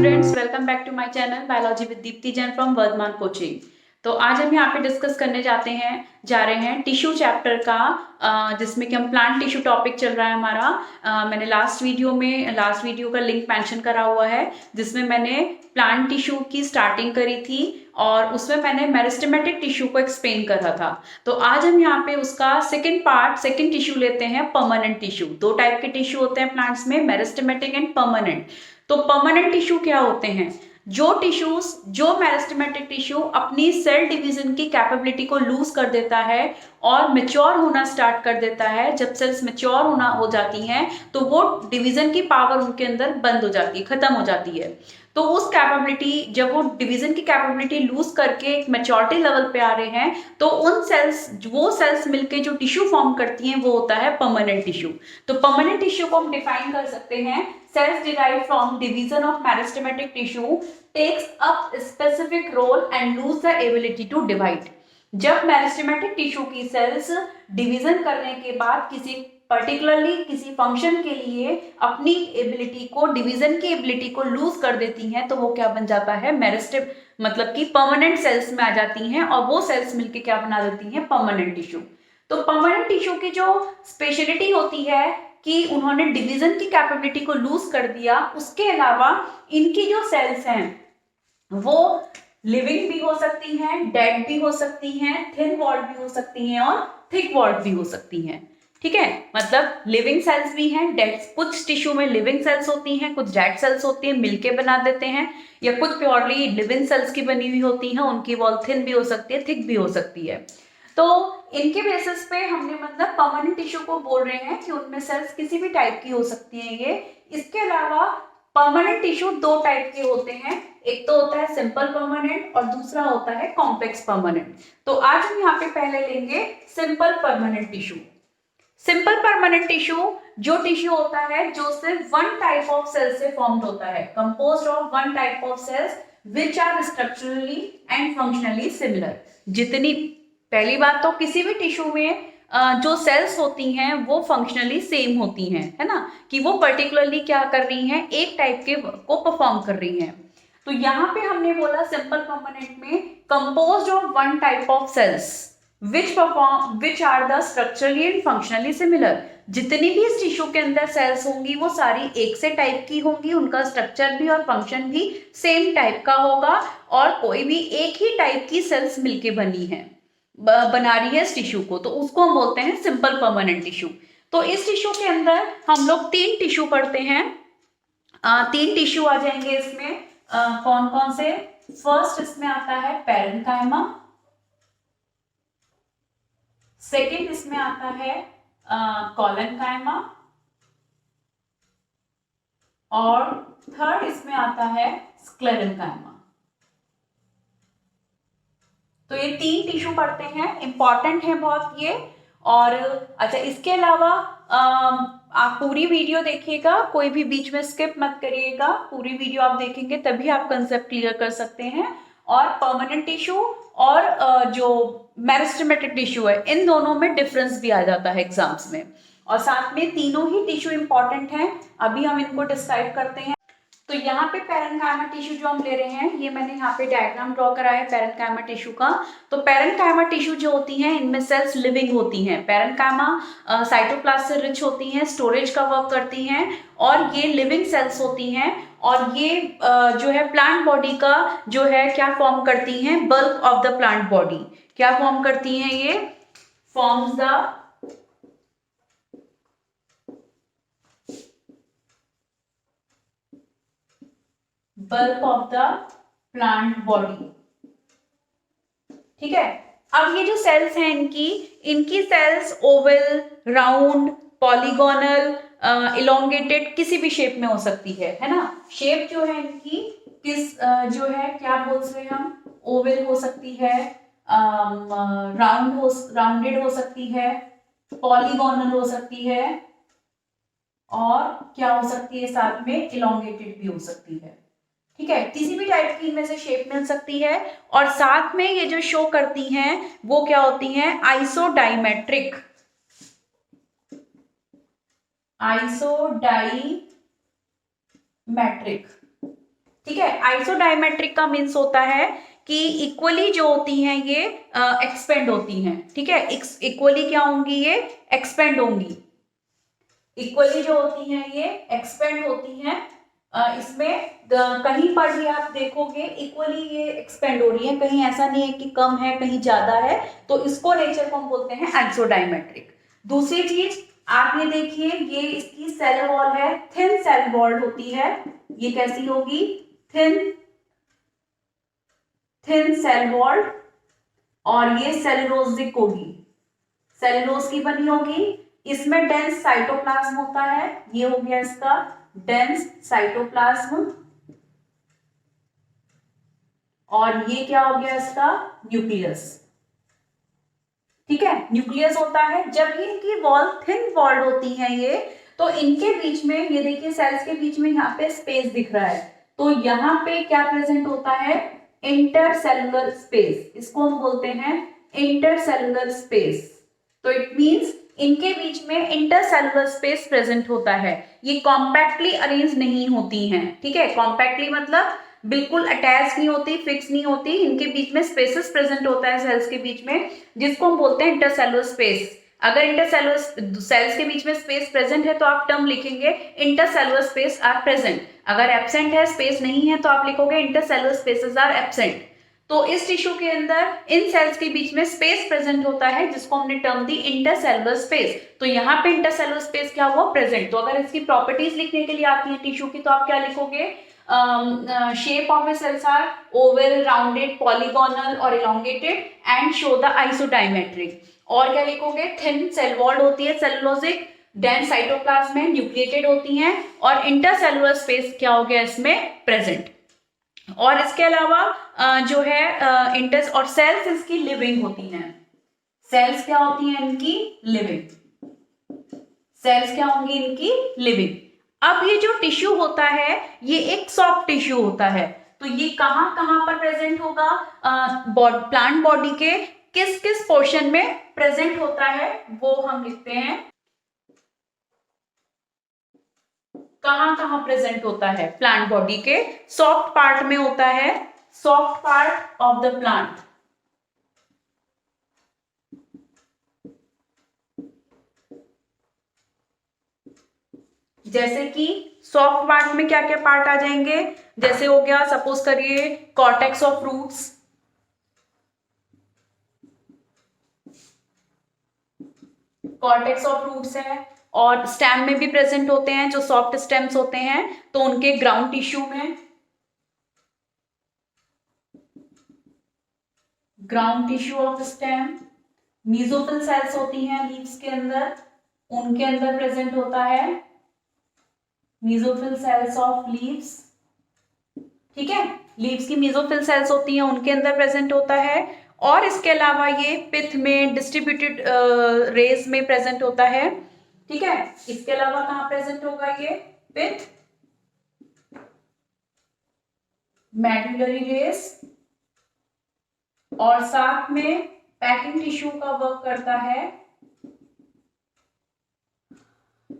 Students, welcome back to my channel biology with Deepti Jain from Vardhaman coaching. तो आज हम यहाँ पे डिस्कस करने जा रहे हैं टिश्यू चैप्टर का, जिसमें कि हम प्लांट टिश्यू टॉपिक चल रहा है हमारा। मैंने लास्ट वीडियो का लिंक मेंशन करा हुआ है, जिसमें मैंने प्लांट टिश्यू की स्टार्टिंग करी थी और उसमें मैंने मेरिस्टेमेटिक टिश्यू को एक्सप्लेन करा था। तो आज हम यहाँ पे उसका सेकंड टिश्यू लेते हैं, परमानेंट टिश्यू। दो टाइप के टिश्यू होते हैं प्लांट्स में, मेरिस्टेमेटिक एंड परमानेंट। तो परमानेंट टिश्यू क्या होते हैं? जो मेरिस्टेमेटिक टिश्यू अपनी सेल डिवीजन की कैपेबिलिटी को लूज कर देता है और मेच्योर होना स्टार्ट कर देता है। जब सेल्स मेच्योर हो जाती हैं तो वो डिवीजन की पावर उनके अंदर बंद हो जाती है, खत्म हो जाती है। तो उस कैपेबिलिटी, जब वो डिवीजन की कैपेबिलिटी लूज करके एक मेच्योरिटी लेवल पे आ रहे हैं, तो वो सेल्स मिलके जो टिश्यू फॉर्म करती हैं वो होता है परमानेंट टिश्यू। तो परमानेंट टिश्यू को हम डिफाइन कर सकते हैं: cells derived from division of meristematic tissue takes up specific role and lose the ability to divide। जब मेरिस्टेमेटिक टिश्यू की सेल्स डिवीजन करने के बाद किसी फंक्शन के लिए अपनी एबिलिटी को, डिवीजन की एबिलिटी को लूज कर देती हैं, तो वो क्या बन जाता है? मतलब कि परमानेंट सेल्स में आ जाती हैं और वो सेल्स मिलके क्या बना देती हैं? Permanent tissue. तो परमानेंट टिश्यू की जो स्पेशलिटी होती है कि उन्होंने डिवीजन की कैपेबिलिटी को लूज कर दिया, उसके अलावा इनकी जो सेल्स हैं वो लिविंग भी हो सकती हैं, डेड भी हो सकती हैं, थिन वॉल्ड भी हो सकती हैं और थिक वॉल्ड भी हो सकती हैं। ठीक है, मतलब लिविंग सेल्स भी हैं, डेड। कुछ टिश्यू में लिविंग सेल्स होती हैं, कुछ डेड सेल्स होती हैं, मिलके बना देते हैं, या कुछ प्योरली लिविंग सेल्स की बनी हुई होती हैं, उनकी वॉल थिन भी हो सकती है, थिक भी हो सकती है। तो इनके बेसिस पे हमने मतलब परमानेंट टिश्यू को बोल रहे हैं कि उनमें सेल्स किसी भी टाइप की हो सकती हैं ये। इसके अलावा परमानेंट टिश्यू दो टाइप के होते हैं, एक तो होता है सिंपल परमानेंट और दूसरा होता है कॉम्प्लेक्स परमानेंट। तो आज हम यहाँ पे पहले लेंगे simple permanent tissue. Simple permanent tissue जो टिश्यू होता है जो सिर्फ वन टाइप ऑफ सेल से फॉर्म्ड होता है, composed of one type of cells which are structurally and functionally similar. पहली बात तो किसी भी टिश्यू में जो सेल्स होती हैं वो फंक्शनली सेम होती हैं, है ना, कि वो पर्टिकुलरली क्या कर रही हैं? एक टाइप के को परफॉर्म कर रही हैं। तो यहाँ पे हमने बोला सिंपल परमानेंट में composed of one type of cells which are the structurally and functionally similar. जितनी भी इस टिश्यू के अंदर सेल्स होंगी वो सारी एक से टाइप की होंगी, उनका स्ट्रक्चर भी और फंक्शन भी सेम टाइप का होगा, और कोई भी एक ही टाइप की सेल्स मिलके बना रही है इस टिश्यू को, तो उसको हम बोलते हैं सिंपल परमानेंट टिश्यू। तो इस टिश्यू के अंदर हम लोग तीन टिश्यू पढ़ते हैं। तीन टिश्यू आ जाएंगे इसमें। कौन कौन से? फर्स्ट इसमें आता है पैरेन्काइमा, सेकेंड इसमें आता है कोलेनकाइमा, और थर्ड इसमें आता है स्क्लेरेनकाइमा। तो ये तीन टिश्यू पढ़ते हैं, इंपॉर्टेंट है बहुत ये। और अच्छा, इसके अलावा आप पूरी वीडियो देखिएगा, कोई भी बीच में स्किप मत करिएगा, पूरी वीडियो आप देखेंगे तभी आप कंसेप्ट क्लियर कर सकते हैं। और परमानेंट टिश्यू और जो मेरिस्टेमेटिक टिश्यू है, इन दोनों में डिफरेंस भी आ जाता है एग्जाम्स में। और साथ में तीनों ही टिश्यू इंपॉर्टेंट हैं, अभी हम इनको डिस्क्राइब करते हैं। तो यहाँ पे पैरेन्काइमा टिश्यू जो हम ले रहे हैं, ये मैंने यहाँ पे डायग्राम ड्रॉ करा है पैरेन्काइमा टिश्यू का। तो पैरेन्काइमा टिश्यू जो होती हैं, इनमें सेल्स लिविंग होती हैं। पैरेन्काइमा साइटोप्लाज्म से रिच होती हैं, स्टोरेज का वर्क करती हैं, और ये लिविंग सेल्स होती हैं। और ये जो है प्लांट बॉडी का जो है क्या फॉर्म करती हैं? Bulk of the plant body. क्या फॉर्म करती हैं? ये forms the bulk of the plant body. ठीक है, अब ये जो सेल्स हैं इनकी cells oval, round, polygonal, elongated किसी भी शेप में हो सकती है ना। शेप जो है इनकी जो है क्या बोल रहे हम? ओवल हो सकती है, राउंडेड हो सकती है, पॉलीगोनल हो सकती है, और क्या हो सकती है? साथ में इलोंगेटेड भी हो सकती है। ठीक है, किसी भी टाइप की इनमें से शेप मिल सकती है। और साथ में ये जो शो करती हैं वो क्या होती हैं? आइसोडाइमेट्रिक ठीक है। आइसोडायमेट्रिक का मीन्स होता है कि इक्वली जो होती हैं ये एक्सपेंड होती हैं। ठीक है, इक्वली क्या होंगी, ये एक्सपेंड होंगी। इक्वली जो होती हैं ये एक्सपेंड होती हैं। इसमें कहीं पर भी आप देखोगे इक्वली ये एक्सपेंड हो रही है, कहीं ऐसा नहीं है कि कम है कहीं ज्यादा है, तो इसको नेचर को हम बोलते हैं आइसोडायमेट्रिक। दूसरी चीज आप ये देखिए, ये इसकी सेल वॉल है, थिन सेल वॉल होती है। ये कैसी होगी, थिन सेल वॉल, और ये सेलुलोजिक होगी, सेलुलोज की बनी होगी। इसमें डेंस साइटोप्लाज्म होता है, ये हो गया इसका डेंस साइटोप्लाज्म, और ये क्या हो गया इसका न्यूक्लियस। ठीक है, न्यूक्लियस होता है। जब ये इनकी वॉल थिन वॉल्ड होती है ये, तो इनके बीच में ये देखिए सेल्स के बीच में यहाँ पे स्पेस दिख रहा है, तो यहाँ पे क्या प्रेजेंट होता है, इंटरसेलुलर स्पेस, इसको हम बोलते हैं इंटरसेलुलर स्पेस। तो इट मींस इनके बीच में इंटरसेलुलर स्पेस प्रेजेंट होता है। ये कॉम्पैक्टली अरेंज नहीं होती हैं। ठीक है, कॉम्पैक्टली मतलब बिल्कुल अटैच नहीं होती, फिक्स नहीं होती, इनके बीच में स्पेसेस प्रेजेंट होता है सेल्स के बीच में, जिसको हम बोलते हैं इंटरसेलुलर स्पेस। अगर इंटरसेलुलर सेल्स के बीच में स्पेस प्रेजेंट है तो आप टर्म लिखेंगे इंटरसेलुलर स्पेस आर प्रेजेंट। अगर एब्सेंट है, स्पेस नहीं है, तो आप लिखोगे इंटरसेलुलर स्पेसेस आर एब्सेंट। तो इस टिश्यू के अंदर इन सेल्स के बीच में स्पेस प्रेजेंट होता है, जिसको हमने टर्म दी इंटरसेलुलर स्पेस। तो यहाँ पे इंटरसेलुलर स्पेस क्या हुआ, प्रेजेंट। तो अगर इसकी प्रॉपर्टीज लिखने के लिए आती है टिश्यू की, तो आप क्या लिखोगे, shape of a cells are oval, rounded, polygonal और elongated and show the isodiametric। और क्या लिखोगे, थिन सेल वॉल होती है, सेलुलोजिक, डेंस साइटोप्लाज्म में न्यूक्लिएटेड होती हैं, और इंटरसेलुलर स्पेस क्या हो गया इसमें प्रेजेंट। और इसके अलावा जो है इंटर और सेल्स इसकी लिविंग होती हैं। सेल्स क्या होती हैं इनकी, लिविंग। सेल्स क्या होंगी इनकी, लिविंग। अब ये जो टिश्यू होता है ये एक सॉफ्ट टिश्यू होता है, तो ये कहां कहां पर प्रेजेंट होगा, प्लांट बॉडी के किस किस पोर्शन में प्रेजेंट होता है वो हम लिखते हैं, कहां कहां प्रेजेंट होता है प्लांट बॉडी के सॉफ्ट पार्ट में होता है, soft part of the plant. जैसे कि सॉफ्ट पार्ट में क्या क्या पार्ट आ जाएंगे, जैसे हो गया सपोज करिए cortex of fruits, cortex of fruits है, और स्टेम में भी प्रेजेंट होते हैं, जो सॉफ्ट स्टेम्स होते हैं तो उनके ग्राउंड टिश्यू में, ground tissue of stem. Mesophyll cells होती हैं लीव्स के अंदर, उनके अंदर प्रेजेंट होता है मीजोफिल सेल्स ऑफ लीव्स। ठीक है, लीव्स की मीजोफिल सेल्स होती हैं, उनके अंदर प्रेजेंट होता है। और इसके अलावा ये पिथ में, डिस्ट्रीब्यूटेड रेस में प्रेजेंट होता है। ठीक है, इसके अलावा कहां प्रेजेंट होगा ये, पिथ, मेडुलरी रेस, और साथ में पैकिंग टिश्यू का वर्क करता है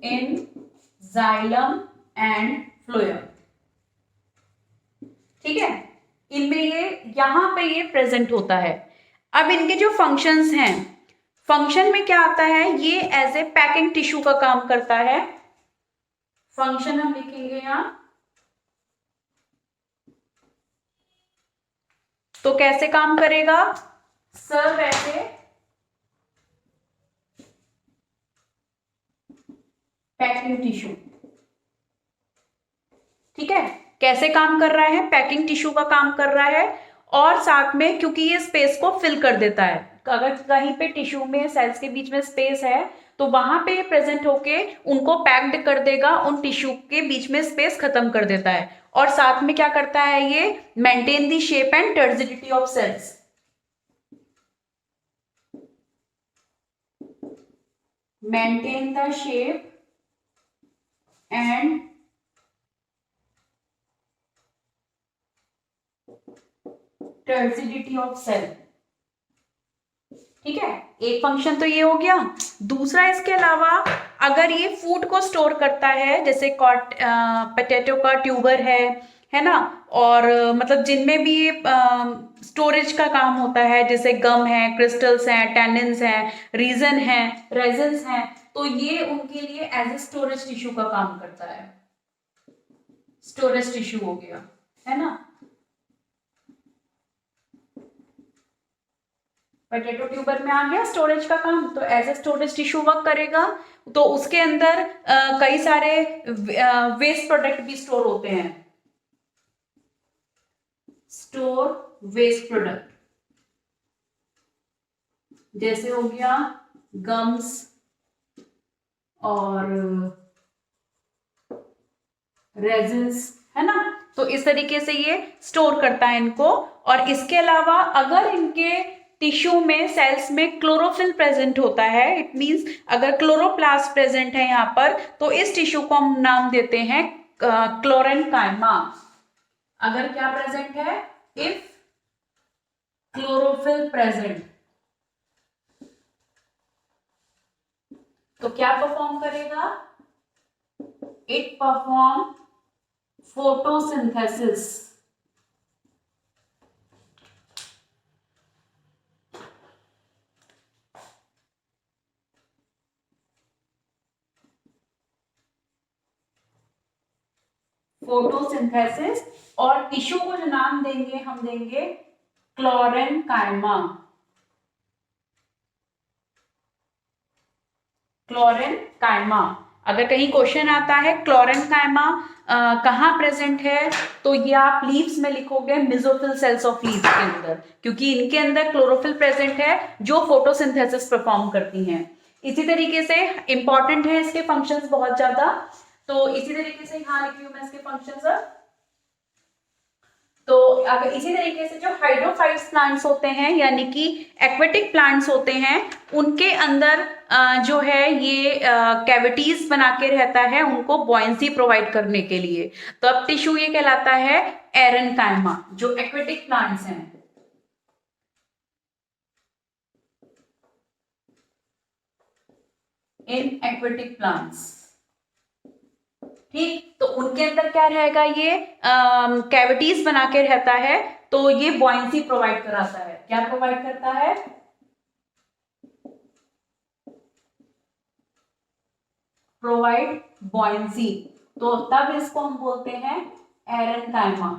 इन जाइलम एंड फ्लोएम। ठीक है, इनमें ये यहां पे ये प्रेजेंट होता है। अब इनके जो फंक्शंस हैं, फंक्शन में क्या आता है, ये एज ए पैकिंग टिश्यू का काम करता है। फंक्शन हम लिखेंगे यहां, तो कैसे काम करेगा, serve as a packing tissue. ठीक है, कैसे काम कर रहा है, पैकिंग टिश्यू का काम कर रहा है, और साथ में क्योंकि ये स्पेस को फिल कर देता है, अगर कहीं पे टिश्यू में सेल्स के बीच में स्पेस है तो वहां पे प्रेजेंट होके उनको पैक्ड कर देगा, उन टिश्यू के बीच में स्पेस खत्म कर देता है। और साथ में क्या करता है, ये maintain the shape and turgidity of cells, maintain the shape and turgidity of cell. ठीक है, एक फंक्शन तो ये हो गया। दूसरा, इसके अलावा अगर ये फूड को स्टोर करता है, जैसे पोटैटो का ट्यूबर है, है ना। और मतलब जिनमें भी स्टोरेज का काम होता है, जैसे गम है, क्रिस्टल्स हैं, टेनिन्स हैं, रीजन है, रेजन्स हैं, तो ये उनके लिए एज ए स्टोरेज टिश्यू का काम करता है। स्टोरेज टिश्यू हो गया, है ना। पोटैटो ट्यूबर में आ गया स्टोरेज का काम, तो as a storage tissue work करेगा। तो उसके अंदर कई सारे वेस्ट प्रोडक्ट भी स्टोर होते हैं। स्टोर वेस्ट प्रोडक्ट जैसे हो गया गम्स और रेजिन्स, है ना। तो इस तरीके से ये स्टोर करता है इनको। और इसके अलावा अगर इनके टिश्यू में सेल्स में क्लोरोफिल प्रेजेंट होता है, इट मींस अगर क्लोरोप्लास्ट प्रेजेंट है यहाँ पर, तो इस टिश्यू को हम नाम देते हैं क्लोरेन्काइमा। अगर क्या प्रेजेंट है, इफ क्लोरोफिल प्रेजेंट, तो क्या परफॉर्म करेगा, इट परफॉर्म फोटोसिंथेसिस। फोटोसिंथेसिस, और टिश्यू को जो नाम देंगे हम देंगे क्लोरेन्काइमा। क्लोरेन्काइमा। अगर कहीं क्वेश्चन आता है क्लोरेन्काइमा कहाँ प्रेजेंट है, तो ये आप लीव्स में लिखोगे मेसोफिल सेल्स ऑफ लीव्स के अंदर, क्योंकि इनके अंदर क्लोरोफिल प्रेजेंट है जो फोटोसिंथेसिस परफॉर्म करती हैं। इसी तरीके से इंपॉर्टेंट है इसके फंक्शंस बहुत ज्यादा, तो इसी तरीके से यहाँ लिखी हूं मैं इसके फंक्शंस। तो अगर इसी तरीके से जो हाइड्रोफाइट्स प्लांट्स होते हैं, यानी कि एक्वेटिक प्लांट्स होते हैं, उनके अंदर जो है ये कैविटीज बना के रहता है उनको बॉयंसी प्रोवाइड करने के लिए। तो अब टिश्यू ये कहलाता है एरेन्काइमा, जो एक्वेटिक प्लांट्स हैं। इन एक्वेटिक प्लांट्स, ठीक, तो उनके अंदर क्या रहेगा, ये कैविटीज बना के रहता है, तो ये बॉयंसी प्रोवाइड कराता है। क्या प्रोवाइड करता है, प्रोवाइड बॉयंसी। तो तब इसको हम बोलते हैं एरेन्काइमा,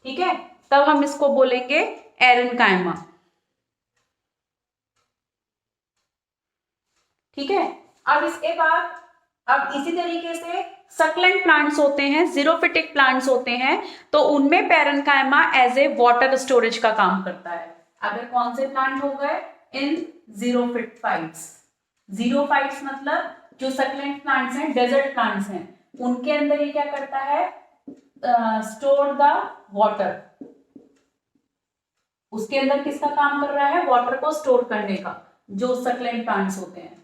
ठीक है, तब हम इसको बोलेंगे एरेन्काइमा, ठीक है। अब इसके बाद अब इसी तरीके से सक्लेंट प्लांट्स होते हैं, जीरोफिटिक प्लांट्स होते हैं, तो उनमें parenchyma as a water storage का काम करता है। अगर कौन से प्लांट हो गए, इन जीरोफिटाइट्स। जीरोफाइट्स मतलब जो सक्लेंट प्लांट्स हैं, डेजर्ट प्लांट्स हैं, उनके अंदर ये क्या करता है, स्टोर द वाटर। उसके अंदर किसका काम कर रहा है, वाटर को स्टोर करने का, जो सक्लेंट प्लांट्स होते हैं,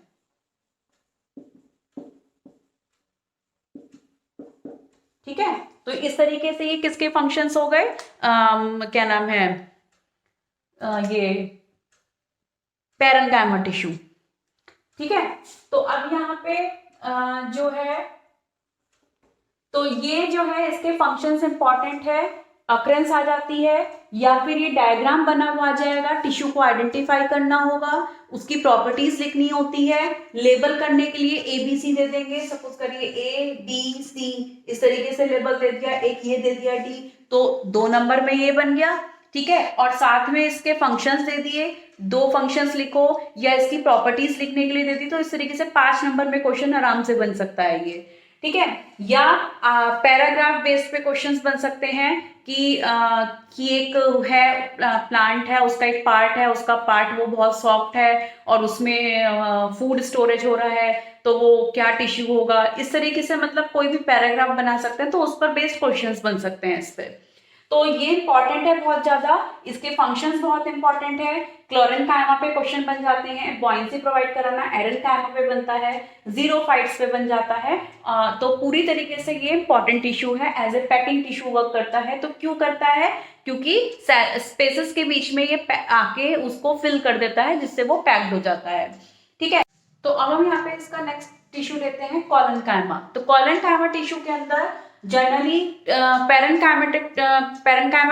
ठीक है। तो इस तरीके से ये किसके फंक्शंस हो गए, क्या नाम है, ये पेरेन्काइमा टिश्यू, ठीक है। तो अब यहाँ पे जो है, तो ये जो है इसके फंक्शंस इंपॉर्टेंट है, अक्रेंस आ जाती है, या फिर ये डायग्राम बना हुआ आ जाएगा, टिश्यू को आइडेंटिफाई करना होगा, उसकी प्रॉपर्टीज लिखनी होती है, लेबल करने के लिए ABC दे देंगे, सपोज करिए ABC, इस तरीके से लेबल दे दिया, एक ये दे दिया D, तो 2 नंबर में ये बन गया, ठीक है। और साथ में इसके फंक्शंस दे दिए, 2 फंक्शंस लिखो, या इसकी प्रॉपर्टीज लिखने के लिए दे दी, तो इस तरीके से 5 नंबर में क्वेश्चन आराम से बन सकता है ये, ठीक है। या पैराग्राफ बेस्ड पे क्वेश्चंस बन सकते हैं कि एक है प्लांट है, उसका एक पार्ट है, उसका पार्ट वो बहुत सॉफ्ट है और उसमें फूड स्टोरेज हो रहा है, तो वो क्या टिश्यू होगा, इस तरीके से मतलब कोई भी पैराग्राफ बना सकते हैं, तो उस पर बेस्ड क्वेश्चंस बन सकते हैं इस पे। तो ये इंपॉर्टेंट है बहुत ज्यादा, इसके फंक्शंस बहुत इंपॉर्टेंट है। क्लोरेन्काइमा पे क्वेश्चन बन जाते हैं, बॉयंसी प्रोवाइड कराना एरेन्काइमा पे बनता है, जीरोफाइट्स पे बन जाता है। तो पूरी तरीके से ये इंपॉर्टेंट टिश्यू है, as a packing tissue work करता है। तो क्यों करता है, क्योंकि स्पेसेस के बीच में ये आके उसको फिल कर देता है, जिससे वो पैक्ड हो जाता है, ठीक है। तो अब हम यहाँ पे इसका नेक्स्ट टिश्यू लेते हैं कॉलनकाइमा। तो कॉलनकाइमा टिश्यू के अंदर जनरली पैरेनकाइमा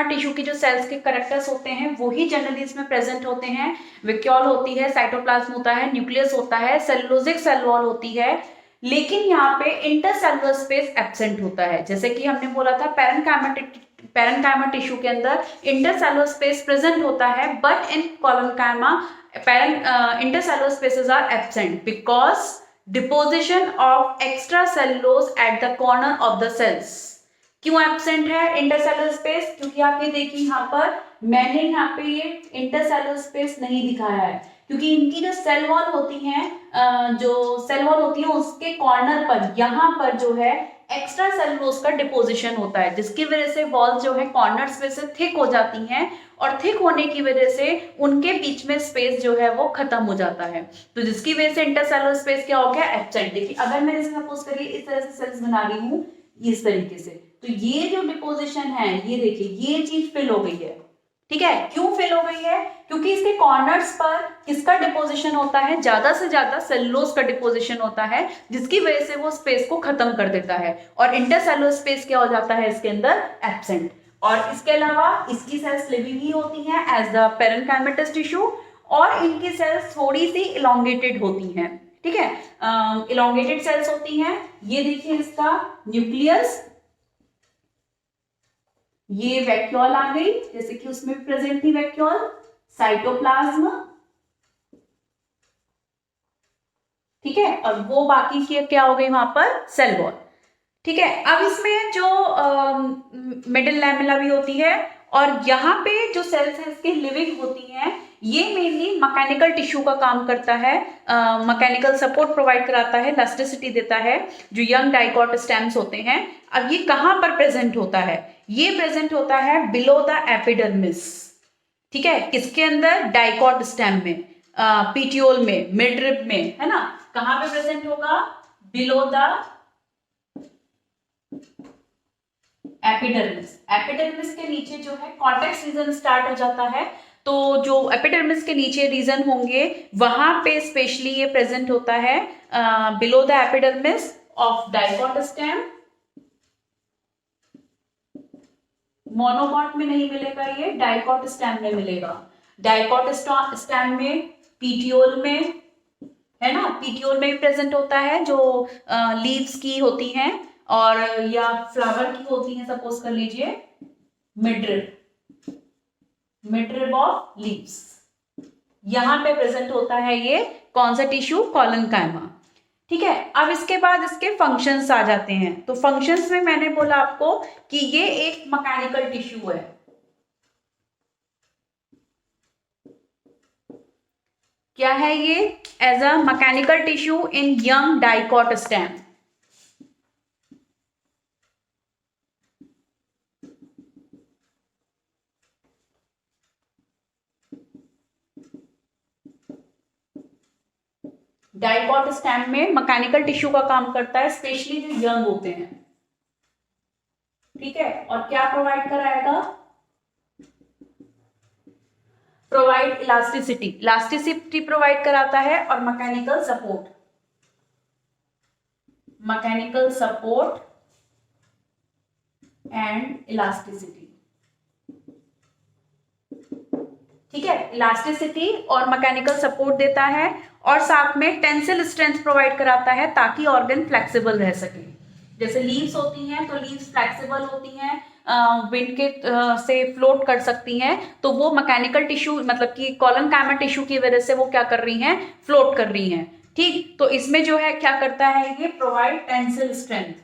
टिश्यू की जो सेल्स के कैरेक्टर्स होते हैं वही जनरली इसमें प्रेजेंट होते हैं। वैक्यूल होती है, साइटोप्लाज्म होता है, न्यूक्लियस होता है, सेलुलोजिक सेल वॉल होती है, लेकिन यहाँ पे इंटरसेलुलर स्पेस एब्सेंट होता है। जैसे कि हमने बोला था पैरेनकाइमा टिश्यू के अंदर इंटरसेलुलर स्पेस प्रेजेंट होता है, but in collenchyma intercellular spaces are absent because deposition of extracellulose at the corner of the cells। क्यों एब्सेंट है इंटरसेलुलर स्पेस? क्योंकि आप ये देखिए यहाँ पर मैंने यहाँ पे ये इंटरसेलुलर स्पेस नहीं दिखाया है, क्योंकि इनकी जो सेल वॉल होती है उसके कॉर्नर पर यहाँ पर जो है एक्स्ट्रा सेलुलोज का डिपोजिशन होता है, जिसकी वजह से वॉल जो है कॉर्नर्स में से थिक हो जाती हैं, और थिक होने की वजह से उनके बीच में स्पेस जो है वो खत्म हो जाता है। तो जिसकी वजह से इंटरसेलुलर स्पेस क्या हो गया? एब्सेंट। देखिए अगर मैं जैसे सपोज करिए इस तरह से सेल्स बना रही हूँ इस तरीके से, तो ये जो डिपोजिशन है ये देखिए ये चीज फिल हो गई है। ठीक है, क्यों फिल हो गई है? क्योंकि इसके कॉर्नर्स पर किसका डिपोजिशन होता है? ज्यादा से ज्यादा सेलुलोज का डिपोजिशन होता है, जिसकी वजह से वो स्पेस को खत्म कर देता है, और इंटरसेलुलर स्पेस क्या हो जाता है इसके अंदर? एब्सेंट। और इसके अलावा इसकी सेल्स लिविंग ही होती हैं एज द पैरेनकाइमेटस टिश्यू, और इनकी सेल्स थोड़ी सी इलोंगेटेड होती हैं। ठीक है, इलोंगेटेड सेल्स होती हैं। ये देखिए इसका न्यूक्लियस, ये वैक्यूल आ गई, जैसे कि उसमें भी प्रेजेंट थी वैक्यूल, साइटोप्लाज्म, ठीक है, और वो बाकी की क्या हो गई वहां पर? Cell wall. ठीक है, अब इसमें जो मिडिल लैमेला भी होती है, और यहाँ पे जो सेल्स है इसकी लिविंग होती हैं, ये मेनली मैकेनिकल टिश्यू का काम करता है, मैकेनिकल सपोर्ट प्रोवाइड कराता है, इलास्टिसिटी देता है, जो यंग डाइकॉट स्टेम्स होते हैं। अब ये कहाँ पर प्रेजेंट होता है? ये प्रेजेंट होता है बिलो द एपिडर्मिस। ठीक है, किसके अंदर? डाइकॉट स्टेम में, पीटियोल में, मिडरिब में, है ना। कहाँ पे प्रेजेंट होगा? Below the epidermis. एपिडर्मिस के नीचे जो है कॉर्टेक्स रीजन स्टार्ट हो जाता है, तो जो एपिडर्मिस के नीचे रीजन होंगे वहां पे स्पेशली ये प्रेजेंट होता है below the epidermis of dicot stem. Monocot में नहीं मिलेगा, ये डाइकॉट स्टेम में मिलेगा। डाइकॉट स्टेम में, पीटियोल में, है ना, पीटियोल में भी प्रेजेंट होता है, जो लीव्स की होती हैं और या फ्लावर की होती हैं। सपोज कर लीजिए मिडरिब ऑफ लीव्स, यहां पे प्रेजेंट होता है ये कौन सा टिश्यू? कॉलनकाइमा। ठीक है, अब इसके बाद इसके फंक्शंस आ जाते हैं। तो फंक्शंस में मैंने बोला आपको कि ये एक मैकेनिकल टिश्यू है। क्या है ये? As a mechanical tissue in young dicot stem. Dicot stem में मैकेनिकल टिश्यू का काम करता है, स्पेशली जो यंग होते हैं। ठीक है, और क्या प्रोवाइड कराएगा? प्रोवाइड इलास्टिसिटी, इलास्टिसिटी प्रोवाइड कराता है, और मैकेनिकल सपोर्ट एंड इलास्टिसिटी। ठीक है, इलास्टिसिटी और मैकेनिकल सपोर्ट देता है, और साथ में टेंसिल स्ट्रेंथ प्रोवाइड कराता है ताकि ऑर्गन फ्लेक्सिबल रह सके। जैसे लीव्स होती हैं तो लीव्स फ्लेक्सिबल होती हैं, विंड के से फ्लोट कर सकती हैं, तो वो मैकेनिकल टिश्यू मतलब कि कॉलनकाइमा टिश्यू की वजह से वो क्या कर रही हैं? फ्लोट कर रही हैं। ठीक, तो इसमें जो है क्या करता है ये? Provide tensile strength.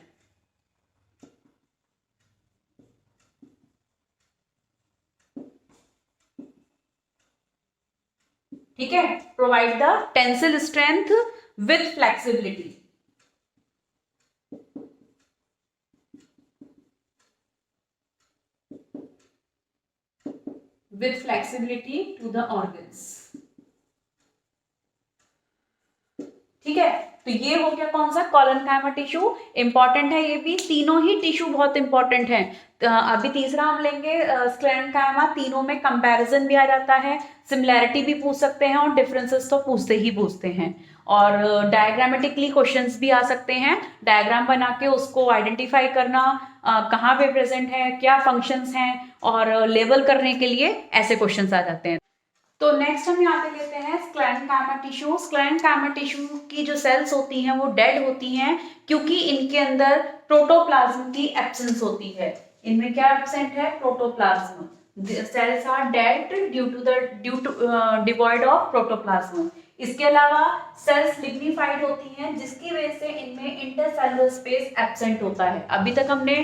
ठीक है, provide the tensile strength with flexibility. with flexibility to the organs। ठीक है, तो ये हो गया कौन सा? Collenchyma tissue. इंपॉर्टेंट है ये भी, तीनों ही टिश्यू बहुत इंपॉर्टेंट है। अभी तीसरा हम लेंगे स्क्लेरेनकाइमा। तीनों में कंपैरिजन भी आ जाता है, सिमिलैरिटी भी पूछ सकते हैं, और डिफरेंसेस तो पूछते हैं। और डायग्रामेटिकली क्वेश्चंस भी आ सकते हैं, डायग्राम बना के उसको आइडेंटिफाई करना, कहाँ पे प्रेजेंट है, क्या फंक्शंस हैं, और लेबल करने के लिए ऐसे क्वेश्चंस आ जाते हैं। तो नेक्स्ट हम यहाँ पे लेते हैं स्क्लेरेंकाइमा टिश्यू। स्क्लेरेंकाइमा टिश्यू की जो सेल्स होती हैं वो डेड होती हैं क्योंकि इनके अंदर प्रोटोप्लाज्म की एब्सेंस होती है। इनमें क्या एब्सेंट है? Protoplasm. Cells are dead due to devoid of protoplasm. इसके अलावा सेल्स लिग्निफाइड होती हैं जिसकी वजह से इनमें इंटरसेलुलर स्पेस एब्सेंट होता है। अभी तक हमने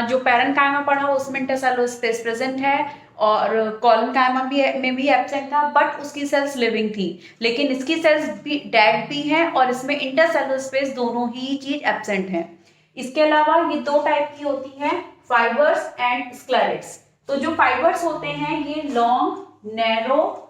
जो पैरेंकाइमा पढ़ा उसमें इंटरसेलुलर स्पेस प्रेजेंट है और कॉलमकाइमा में भी एब्सेंट था, बट उसकी सेल्स लिविंग थी। लेकिन इसकी सेल्स भी डेड भी हैं और इसमें इंटरसेलुलर स्पेस दोनों ही चीज एब्सेंट है। इसके अलावा ये दो टाइप की होती हैं, फाइबर्स एंड स्क्लेरेट्स। तो जो फाइबर्स होते हैं ये लॉन्ग, नैरो,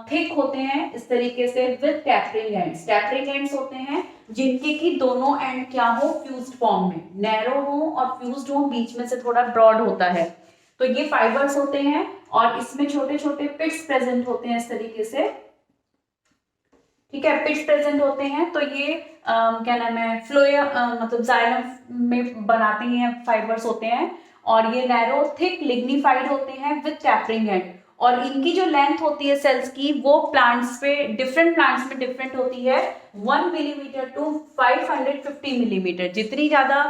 थिक होते हैं इस तरीके से with tapering ends. Tapering ends होते हैं जिनके की दोनों एंड क्या हो? फ्यूज्ड फॉर्म में, नैरो हो और फ्यूज्ड हो, बीच में से थोड़ा ब्रॉड होता है। तो ये फाइबर्स होते हैं और इसमें छोटे छोटे पिट्स प्रेजेंट होते हैं इस तरीके से, ठीक है, पिट्स प्रेजेंट होते हैं। तो ये क्या नाम है, फ्लोएम मतलब जाइलम में बनाते हैं फाइबर्स होते हैं और ये नैरो, थिक, लिग्निफाइड होते हैं विद टैपरिंग एंड। और इनकी जो लेंथ होती है सेल्स की वो प्लांट्स पे, डिफरेंट प्लांट्स में डिफरेंट होती है, 1 मिलीमीटर टू 550 मिलीमीटर। जितनी ज्यादा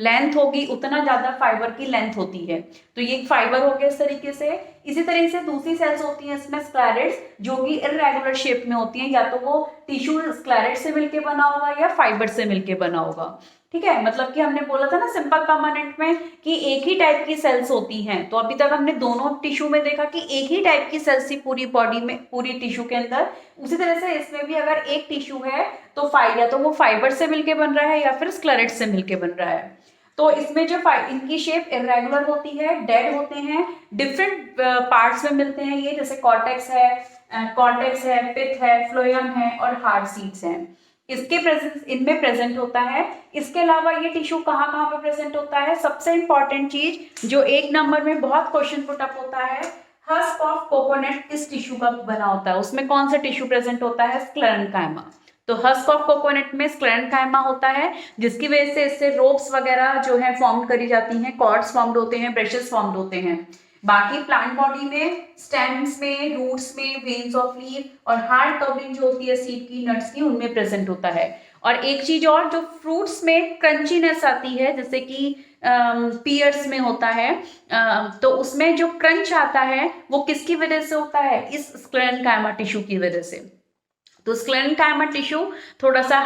लेंथ होगी उतना ज्यादा फाइबर की लेंथ होती है। तो ये फाइबर हो गया इस तरीके से। इसी तरह से दूसरी सेल्स होती हैं इसमें स्क्लेरेट्स, जो कि इररेगुलर शेप में होती हैं, या तो वो टिश्यू स्क्लेरेट से मिलके बना होगा या फाइबर से मिलके बना होगा, ठीक है। मतलब कि हमने बोला था ना सिंपल परमानेंट में कि एक ही टाइप की सेल्स होती हैं, तो अभी तक हमने दोनों टिश्यू में देखा कि एक ही टाइप की सेल्स थी पूरी बॉडी में, पूरी टिश्यू के अंदर। उसी तरह से इसमें भी अगर एक टिश्यू है तो या तो वो फाइबर से मिलके बन रहा है या फिर स्क्लेरेट से मिलके बन रहा है। तो इसमें जो इनकी शेप इरेगुलर होती है, डेड होते हैं, डिफरेंट पार्ट्स में मिलते हैं ये, जैसे कॉर्टेक्स है, पिथ है, फ्लोएम है और हार्ड सीड्स हैं। इसके प्रेजेंस इनमें प्रेजेंट होता है। इसके अलावा ये टिश्यू कहाँ कहाँ पे प्रेजेंट होता है? सबसे इंपॉर्टेंट चीज जो 1 नंबर में बहुत क्वेश्चन पुट अप होता है, हस्क ऑफ कोकोनट किस टिश्यू का बना होता है? उसमें कौन सा टिश्यू प्रेजेंट होता है? स्क्लेरेंकाइमा। तो हस्क ऑफ कोकोनट में स्क्लेरेंकाइमा होता है, जिसकी वजह से इससे रोप्स वगैरह जो है फॉर्म करी जाती हैं, कॉर्ड्स फॉर्म्ड होते हैं, ब्रशेस फॉर्म्ड होते हैं। बाकी प्लांट बॉडी में स्टेम्स में, रूट्स में, वेन्स ऑफ लीफ और हार्ड कवरिंग जो होती है सीड की, नट्स की, उनमें प्रेजेंट होता है। और एक चीज और, जो फ्रूट्स में क्रंचीनेस आती है, जैसे कि पियर्स में होता है, तो उसमें जो क्रंच आता है वो किसकी वजह से होता है? इस स्क्लेरेंकाइमा टिश्यू की वजह से। तो स्क्लेरेंकाइमा टिश्यू थोड़ा सा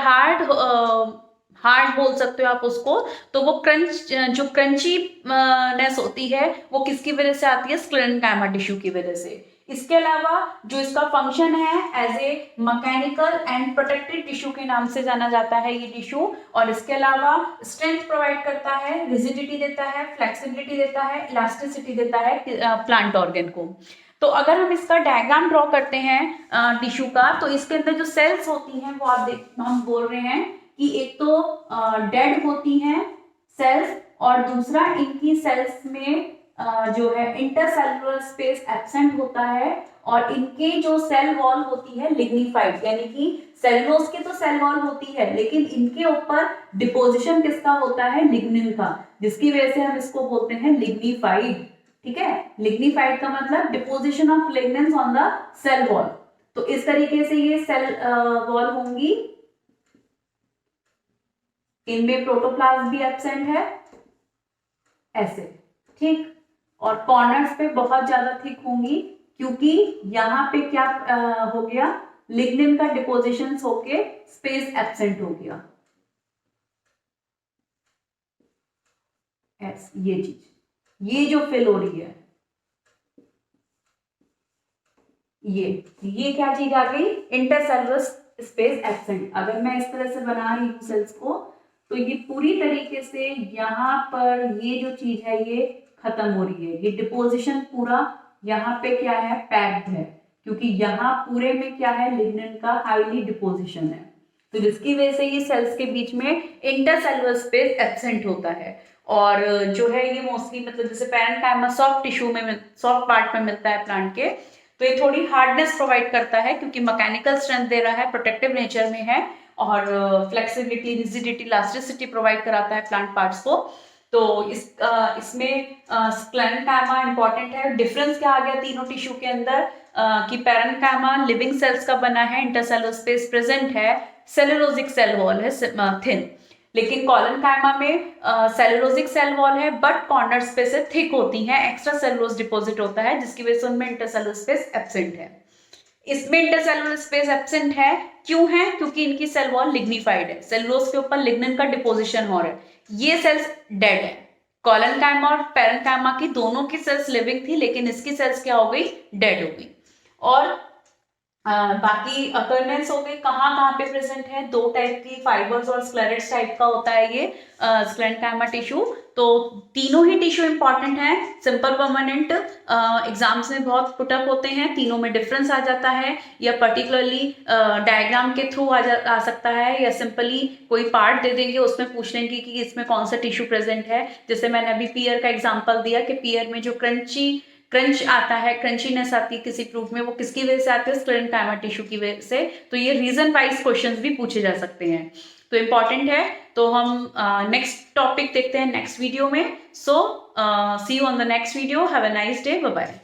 हार्ड बोल सकते हो आप उसको। तो वो जो क्रंची नेस होती है वो किसकी वजह से आती है? स्क्लेरेंकाइमा टिश्यू की वजह से। इसके अलावा जो इसका फंक्शन है as a mechanical and protective tissue के नाम से जाना जाता है ये टिश्यू। और इसके अलावा स्ट्रेंथ प्रोवाइड करता है, रिजिडिटी देता है, फ्लेक्सिबिलिटी देता है, इलास्टिसिटी देता है प्लांट ऑर्गन को। तो अगर हम इसका डायग्राम ड्रॉ करते हैं टिश्यू का, तो इसके अंदर जो सेल्स होती हैं वो हम बोल रहे हैं कि एक तो डेड होती हैं सेल्स, और दूसरा इनकी सेल्स में जो है इंटरसेलुलर स्पेस एब्सेंट होता है, और इनके जो सेल वॉल होती है लिग्निफाइड, यानी कि सेलुलोज की तो सेल वॉल होती है लेकिन इनके ऊपर डिपोजिशन किसका होता है? लिग्निन का, जिसकी वजह से हम इसको बोलते हैं लिग्निफाइड, ठीक है। लिग्निफाइड का मतलब deposition of lignins on the cell wall. तो इस तरीके से ये सेल वॉल होंगी, इनमें प्रोटोप्लाज्म भी एब्सेंट है ऐसे, ठीक। और कॉर्नर्स पे बहुत ज्यादा थिक होंगी क्योंकि यहाँ पे क्या हो गया? लिग्निन का डिपोजिशन होके स्पेस एब्सेंट हो गया, ये चीज, ये जो फिल हो रही है, ये क्या चीज आ गई? Intercellular space absent. अगर मैं इस तरह से बना रही हूँ सेल्स को, तो ये पूरी तरीके से यहाँ पर ये जो चीज है ये खत्म हो रही है, ये डिपोजिशन पूरा यहाँ पे क्या है? पैक्ड है, क्योंकि यहाँ पूरे में क्या है? लिग्निन का हाईली डिपोजिशन है। तो जिसकी वजह से ये सेल्स के बीच में इंटरसेलुलर स्पेस एब्सेंट होता है। और जो है ये मोस्टली मतलब जैसे पैरेंकाइमा सॉफ्ट टिश्यू में, सॉफ्ट पार्ट में मिलता है प्लांट के, तो तो ये थोड़ी हार्डनेस प्रोवाइड करता है क्योंकि मैकेनिकल स्ट्रेंथ दे रहा है, प्रोटेक्टिव नेचर में है और फ्लेक्सिबिलिटी, रिजिडिटी, इलास्टिसिटी प्रोवाइड कराता है प्लांट पार्ट्स को। तो इसमें स्क्लेरेंकाइमा इंपॉर्टेंट है। डिफरेंस क्या आ गया तीनों टिश्यू के अंदर कि पैरेन्काइमा लिविंग सेल्स का बना है, इंटरसेलुलर स्पेस प्रेजेंट है, सेलुलोजिक सेल वॉल है थिन, लेकिन कॉलनकाइमा में सेलुलोजिक सेल वॉल है बट कॉर्नर स्पेस थिक होती हैं, एक्स्ट्रा सेलुलोज डिपॉजिट होता है जिसकी वजह से उनमें इंटरसेलुलर स्पेस एब्सेंट है। इसमें इंटरसेलुलर स्पेस एब्सेंट है क्यों है? क्योंकि इनकी सेल वॉल लिग्निफाइड है, सेलुलोज के ऊपर लिग्निन का डिपोजिशन हो रहा है, ये सेल्स डेड है। कॉलनकाइमा और पैरेन्काइमा की दोनों की सेल्स लिविंग थी लेकिन इसकी सेल्स क्या हो गई? डेड हो गई। और बाकी अकर्नेंस हो गई, कहाँ कहाँ पे प्रेजेंट है? दो टाइप की, फाइबर्स और स्क्लेरेट्स टाइप का होता है ये स्क्लेरेंकाइमा टिश्यू। तो तीनों ही टिश्यू इंपॉर्टेंट है, सिंपल परमानेंट एग्जाम्स में बहुत पुटअप होते हैं, तीनों में डिफरेंस आ जाता है या पर्टिकुलरली डायग्राम के थ्रू आ सकता है या सिंपली कोई पार्ट दे देंगे उसमें पूछ लेंगे कि इसमें कौन सा टिश्यू प्रेजेंट है। जैसे मैंने अभी पियर का एग्जाम्पल दिया कि पियर में जो क्रंच आता है, क्रंचीनेस आती है किसी फ्रूट में, वो किसकी वजह से आती है? स्क्लेरेंकाइमा टिश्यू की वजह से। तो ये रीजन वाइज क्वेश्चंस भी पूछे जा सकते हैं, तो इंपॉर्टेंट है। तो हम नेक्स्ट टॉपिक देखते हैं नेक्स्ट वीडियो में। So see you on the next video, have a nice day, bye bye.